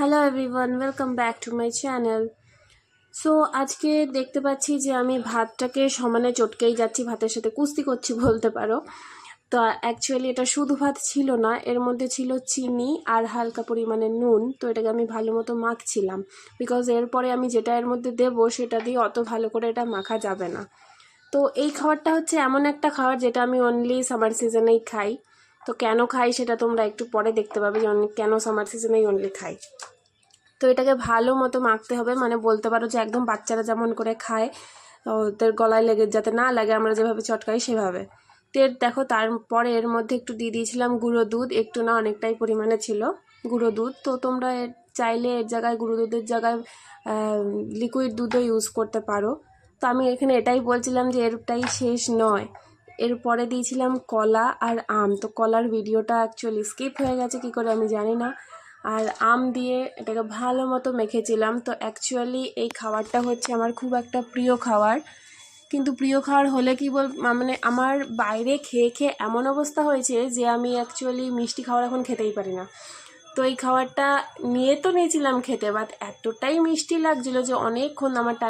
Hello everyone, welcome back to my channel. So আজকে দেখতে পাচ্ছি যে আমি ভাতটাকে সমানে চটকেই যাচ্ছি, ভাতের সাথে কুস্তি করছি বলতে পারো। তো অ্যাকচুয়ালি এটা শুধু ভাত ছিল না, এর মধ্যে ছিল চিনি আর হালকা পরিমাণে নুন। তো এটাকে আমি ভালো মতো মাখছিলাম, বিকজ এরপরে আমি যেটা এর মধ্যে দেবো সেটা দিয়ে অত ভালো করে এটা মাখা যাবে না। তো এই খাবারটা হচ্ছে এমন একটা খাবার যেটা আমি অনলি সামার সিজনেই খাই। তো কেন খাই সেটা তোমরা একটু পরে দেখতে পাবে যে কেন সামার সিজনেই অনলি খাই। তো এটাকে ভালো মতো মাখতে হবে, মানে বলতে পারো যে একদম বাচ্চারা যেমন করে খায়, ওদের গলায় লেগে যাতে না লাগে আমরা যেভাবে চটকাই সেভাবে। তো দেখো, তারপরে এর মধ্যে একটু দিয়ে দিয়েছিলাম গুঁড়ো দুধ, একটু না অনেকটাই পরিমাণে ছিল গুঁড়ো দুধ। তো তোমরা চাইলে এর জায়গায় গুঁড়ো দুধের জায়গায় লিকুইড দুধও ইউজ করতে পারো। তো আমি এখানে এটাই বলছিলাম যে এরটাই শেষ নয়, এরপরে দিয়েছিলাম কলা আর আম। তো কলার ভিডিওটা অ্যাকচুয়ালি স্কিপ হয়ে গেছে কী করে আমি জানি না। আর আম দিয়ে এটাকে ভালো মতো মেখেছিলাম। তো অ্যাকচুয়ালি এই খাবারটা হচ্ছে আমার খুব একটা প্রিয় খাবার, কিন্তু প্রিয় খাবার হলে কি মানে আমার বাইরে খেয়ে খেয়ে এমন অবস্থা হয়েছে যে আমি অ্যাকচুয়ালি মিষ্টি খাবার এখন খেতেই পারি না। তো এই খাবারটা নিয়ে তো নিয়েছিলাম খেতে, বাট এতটাই মিষ্টি লাগছিলো যে অনেকক্ষণ আমার